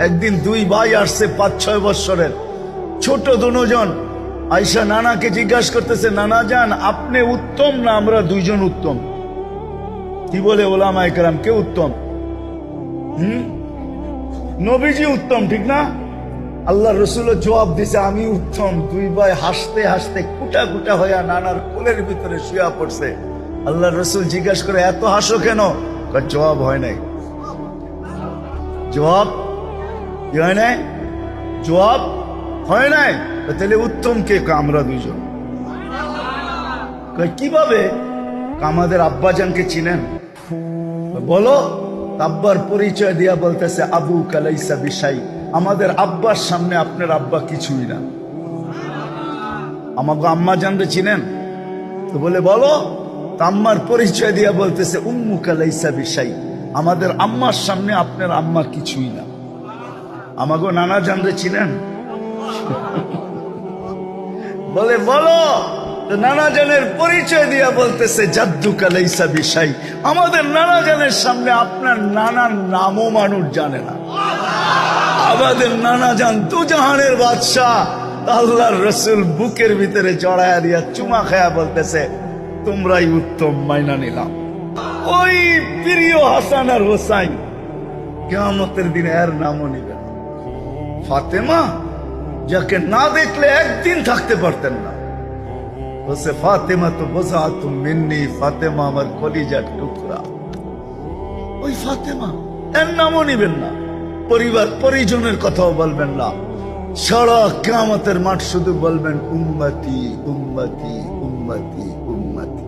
একদিন দুই ভাই আসছে 5-6 বৎসরের ছোট দুজন, আয়সা নানাকে জিজ্ঞাসা করতেছে, নানা যান আপনি উত্তম না আমরা দুইজন উত্তম? কি বলে ওলামা একরাম, কে উত্তম? নবীজি উত্তম, ঠিক না? আল্লাহ রসুল জবাব দিছে আমি উত্তম। দুই ভাই হাসতে হাসতে কুটা কুটা হইয়া নানার কোলের ভিতরে শুয়া পড়ছে। আল্লাহ রসুল জিজ্ঞাসা করে এত হাসো কেন? জবাব হয় নাই। জবাব কি হয় নাই? জবাব হয় নাই। তাহলে উত্তম কে? আমরা দুইজন। কিভাবে? আমাদের আব্বাজানকে চিনেন? বলো। আব্বার পরিচয় দিয়া বলতেছে আবু কালাইসা বিশাই, আমাদের আব্বার সামনে আপনার আব্বা কিছুই না। আমাকে আম্মা জানতে চিনেন? তো বলে বলো। আম্মার পরিচয় দিয়া বলতেছে উম্মু কালাইসা বিশাই, আমাদের আম্মার সামনে আপনার আম্মা কিছুই না। আমাকে নানা জানতে চিনেন? বলে বলো। তো নানা জানের পরিচয় দিয়া বলতেছে জাদ্দু কালাইসা বিশাই, আমাদের নানা জানের সামনে আপনার নানার নামও মানুষ জানে না। আমাদের নানা জান দু জাহানের বাদশাহ। আল্লাহর রসুল বুকের ভিতরে জড়ায়া দিয়া চুমা খায়া বলতেছে তোমরাই উত্তম, মাইনা নিলাম। ওই প্রিয় হাসান আর হোসাইন কিয়ামতের দিনে এর নামও নিবে না। ফাতেমা যাকে না দেখলে একদিন থাকতে পারতেন না, বলছে ফাতেমা তো বোঝা তুমি মিন্নি, ফাতেমা আমার কলিজার টুকরা। ওই ফাতেমা, এর নামও নিবেন না, পরিবার পরিজনের কথাও বলবেন না। সারা কিয়ামতের মাঠ শুধু বলবেন উম্মতি উম্মতি উম্মতি উম্মতি।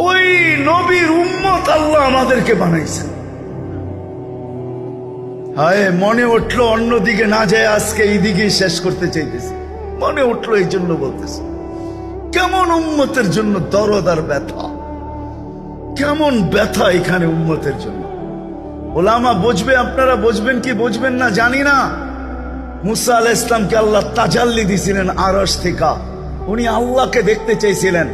ওই নবীর উম্মত আল্লাহ আমাদেরকে বানাইছেন। হায়, মনে উঠলো অন্যদিকে না যায় আজকে এইদিকে শেষ করতে চাইতেছে। মনে উঠলো এই জন্য বলতেছে। কেমন উম্মতের জন্য দরদ আর ব্যথা, কেমন ব্যথা এখানে উম্মতের জন্য। ওলামা বুঝবে, আপনারা বুঝবেন কি বুঝবেন না জানি না। মুসা আলাইহিস সালামকে আল্লাহ তাজাল্লি দিয়েছিলেন আরশ থেকে। উনি আল্লাহকে দেখতে চাইছিলেন।